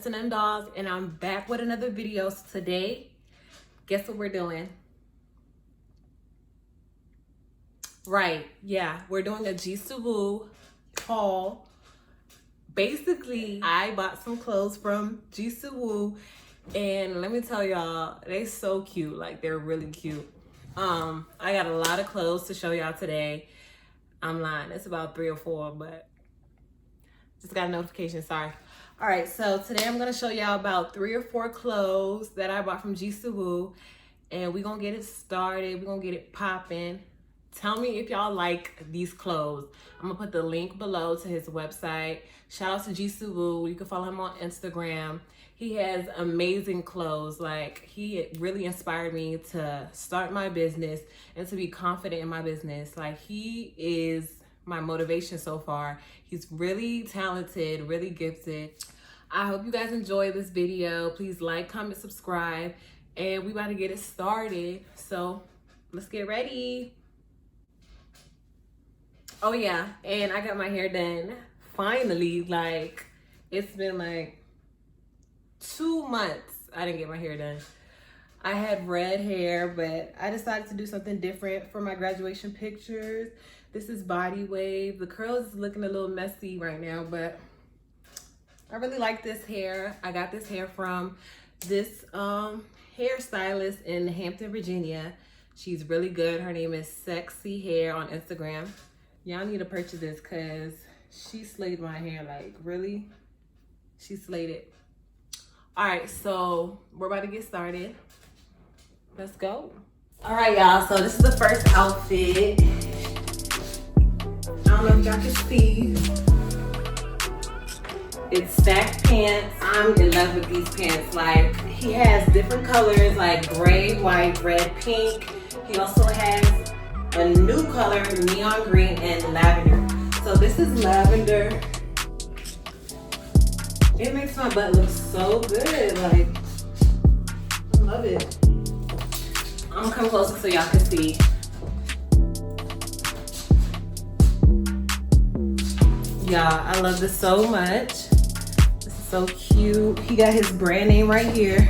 S&M Dolls, and I'm back with another video. So today, guess what we're doing? Right, yeah, we're doing a Gsuwoo haul. Basically, I bought some clothes from Gsuwoo, and let me tell y'all, they so cute. Like, they're really cute. I got a lot of clothes to show y'all today. I'm lying, it's about 3 or 4, but just got a notification, sorry. All right, so today I'm gonna show y'all about 3 or 4 clothes that I bought from Gsuwoo, and we're gonna get it started. We're gonna get it popping. Tell me if y'all like these clothes. I'm gonna put the link below to his website. Shout out to Gsuwoo. You can follow him on Instagram. He has amazing clothes. Like, he really inspired me to start my business and to be confident in my business. Like, he is my motivation so far. He's really talented, really gifted. I hope you guys enjoy this video. Please like, comment, subscribe, and we about to get it started. So let's get ready. Oh yeah, and I got my hair done finally. Like, it's been like 2 months I didn't get my hair done. I had red hair, but I decided to do something different for my graduation pictures. This is body wave. The curls is looking a little messy right now, but I really like this hair. I got this hair from this hairstylist in Hampton, Virginia. She's really good. Her name is Sexy Hair on Instagram. Y'all need to purchase this because she slayed my hair. Like, really? She slayed it. All right, so we're about to get started. Let's go. All right, y'all, so this is the first outfit. I don't know if y'all can see. It's stacked pants. I'm in love with these pants. Like, he has different colors like gray, white, red, pink. He also has a new color, neon green, and lavender. So this is lavender. It makes my butt look so good. Like, I love it. I'm gonna come closer so y'all can see. Y'all, I love this so much. This is so cute. He got his brand name right here.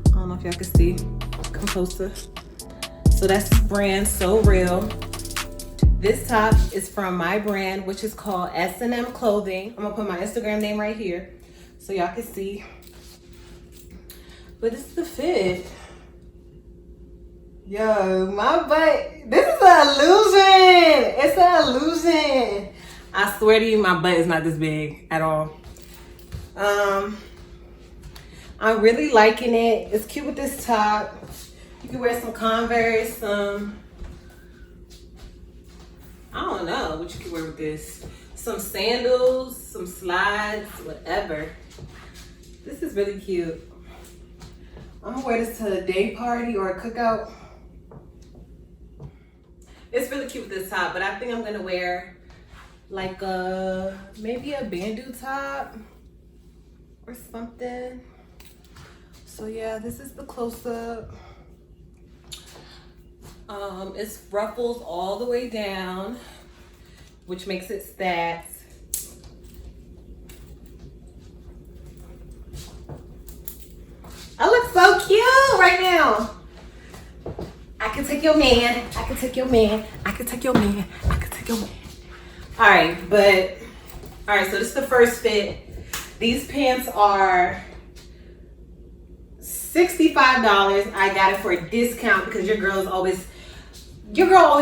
I don't know if y'all can see. Come closer. So that's his brand, So Real. This top is from my brand, which is called S&M Clothing. I'm gonna put my Instagram name right here so y'all can see. But this is the fit. Yo, my butt, this is an illusion. It's an illusion. I swear to you, my butt is not this big at all. I'm really liking it. It's cute with this top. You can wear some Converse, I don't know what you can wear with this. Some sandals, some slides, whatever. This is really cute. I'm gonna wear this to a day party or a cookout. It's really cute with this top, but I think I'm gonna wear like maybe a bandeau top or something. So yeah, this is the close-up. It's ruffles all the way down, which makes it stacked. I look so cute right now. I can take your man. I can take your man. I can take your man. I can take your man. All right, so this is the first fit. These pants are $65. I got it for a discount because your girl always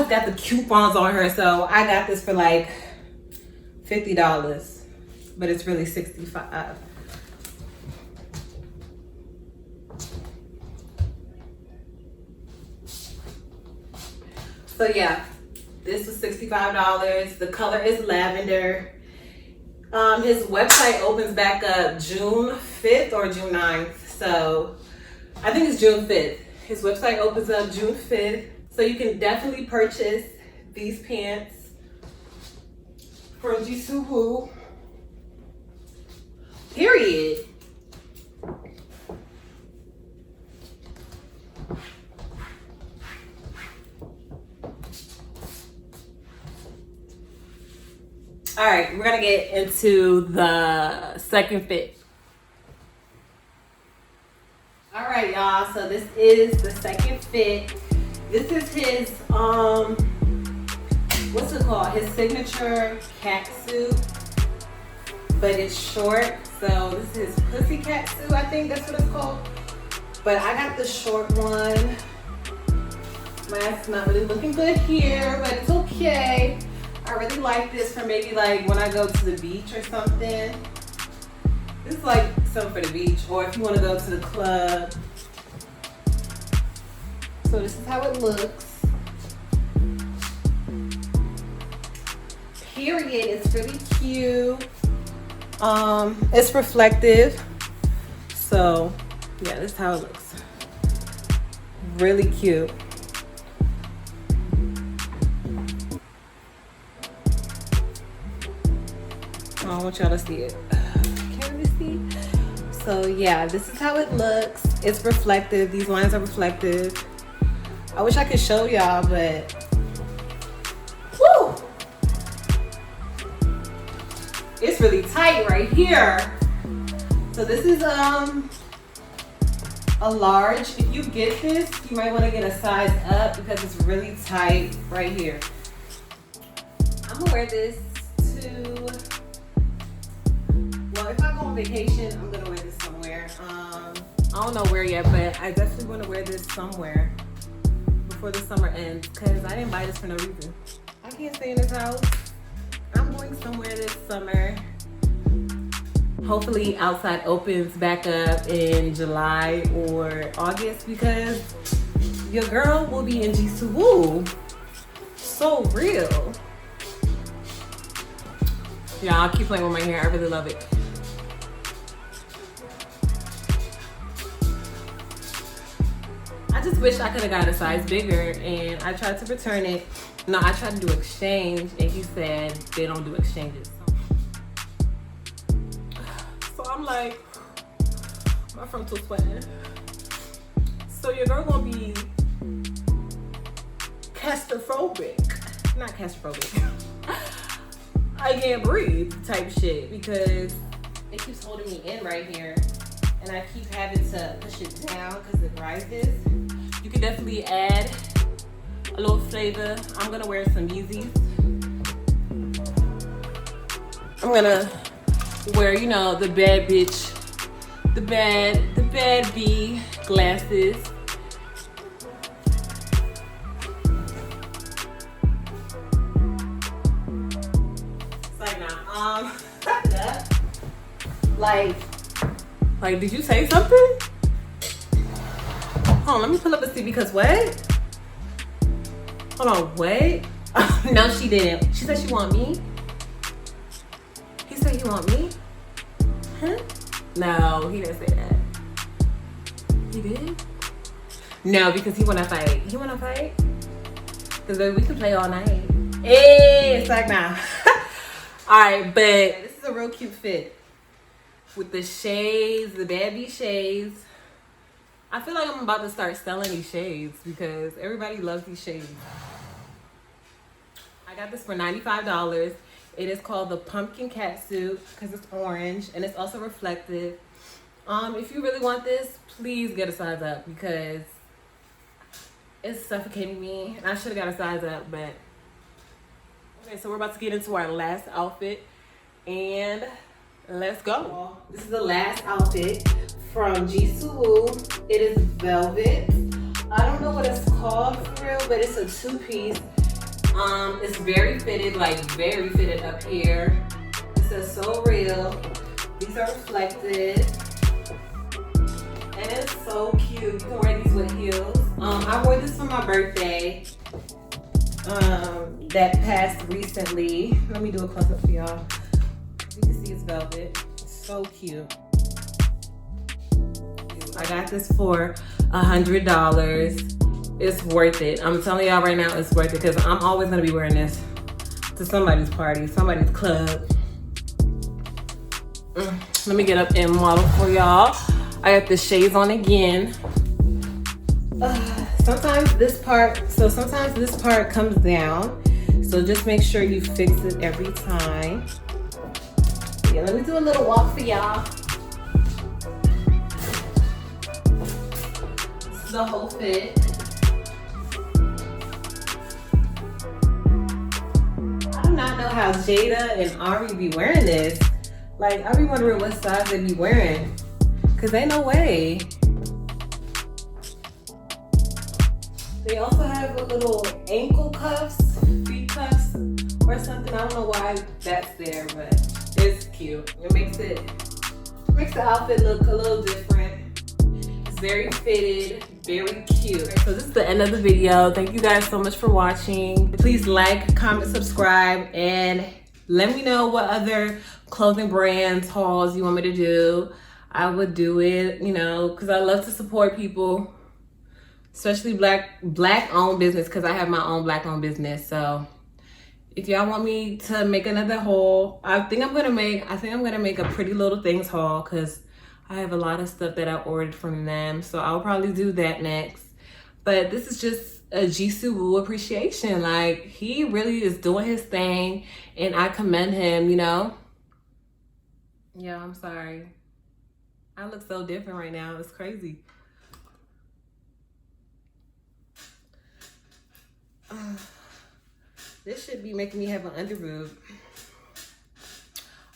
got the coupons on her. So I got this for like $50, but it's really $65. So yeah, this was $65. The color is lavender. His website opens back up June 5th or June 9th. So I think it's June 5th. His website opens up June 5th. So you can definitely purchase these pants from Gsuwoo. Period. All right, we're gonna get into the second fit. right, y'all, so this is the second fit. This is his, what's it called? His signature cat suit, but it's short. So this is his pussy cat suit, I think that's what it's called. But I got the short one. Mask's not really looking good here, but it's okay. I really like this for maybe like when I go to the beach or something. This is like something for the beach, or if you want to go to the club. So this is how it looks. Period. It's really cute. It's reflective. So yeah, this is how it looks. Really cute. I want y'all to see it. Can you see? So yeah, this is how it looks. It's reflective. These lines are reflective. I wish I could show y'all, but woo! It's really tight right here. So this is a large. If you get this, you might want to get a size up because it's really tight right here. I'm gonna wear this to, well, if I go on vacation, I'm gonna wear this somewhere. I don't know where yet, but I definitely want to wear this somewhere before the summer ends because I didn't buy this for no reason. I can't stay in this house. I'm going somewhere this summer. Hopefully outside opens back up in July or August because your girl will be in Gsuwoo. So real. Yeah, I'll keep playing with my hair. I really love it. I just wish I could have got a size bigger, and I tried to return it. No, I tried to do exchange, and he said they don't do exchanges. So I'm like, my frontal sweating. So your girl gonna be claustrophobic. Not claustrophobic. I can't breathe type shit because it keeps holding me in right here, and I keep having to push it down because it rises. You can definitely add a little flavor. I'm gonna wear some Yeezys. I'm gonna wear, you know, the bad bitch, the bad bee glasses. It's like nah, like, did you say something? Hold on, let me pull up and see because what? Hold on, wait. No, she didn't. She said she want me. He said he want me? Huh? No, he didn't say that. He did? No, because he wanna fight. He wanna fight? Because we can play all night. Hey, it's like nah. Alright, but this is a real cute fit. With the shades, the baby shades. I feel like I'm about to start selling these shades because everybody loves these shades. I got this for $95. It is called the pumpkin cat suit because it's orange and it's also reflective. If you really want this, please get a size up because it's suffocating me. And I should have got a size up, but okay. So we're about to get into our last outfit, and let's go. This is the last outfit from Gsuwoo. It is velvet. I don't know what it's called for real, but it's a two-piece. It's very fitted, like very fitted up here. It says so real. These are reflected. And it's so cute. You can wear these with heels. I wore this for my birthday. That passed recently. Let me do a close up for y'all. You can see it's velvet. It's so cute. I got this for $100. It's worth it. I'm telling y'all right now, it's worth it because I'm always gonna be wearing this to somebody's party, somebody's club. Let me get up and model for y'all. I got the shades on again. Sometimes this part comes down. So just make sure you fix it every time. Yeah, let me do a little walk for y'all. the whole fit. I do not know how Jada and Ari be wearing this. Like, I be wondering what size they be wearing. Cause ain't no way. They also have a little ankle cuffs, feet cuffs, or something. I don't know why that's there, but it's cute. It makes the outfit look a little different. It's very fitted, very cute. So this is the end of the video. Thank you guys so much for watching. Please like, comment, subscribe, and let me know what other clothing brands, hauls you want me to do. I would do it, you know, because I love to support people, especially black owned business, because I have my own black owned business. So if y'all want me to make another haul, I think I'm gonna make a Pretty Little Things haul, because I have a lot of stuff that I ordered from them. So I'll probably do that next. But this is just a Gsuwoo appreciation. Like, he really is doing his thing, and I commend him, you know. Yeah, I'm sorry. I look so different right now. It's crazy. This should be making me have an underboob.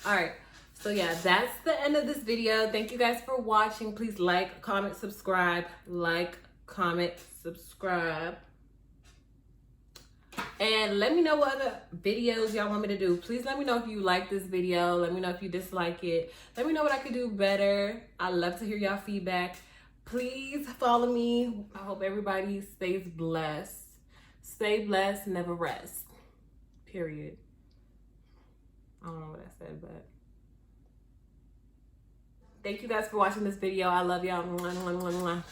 All right. So yeah, that's the end of this video. Thank you guys for watching. Please like, comment, subscribe. Like, comment, subscribe. And let me know what other videos y'all want me to do. Please let me know if you like this video. Let me know if you dislike it. Let me know what I could do better. I love to hear y'all feedback. Please follow me. I hope everybody stays blessed. Stay blessed, never rest. Period. I don't know what I said, but thank you guys for watching this video. I love y'all. Mwah, mwah, mwah, mwah.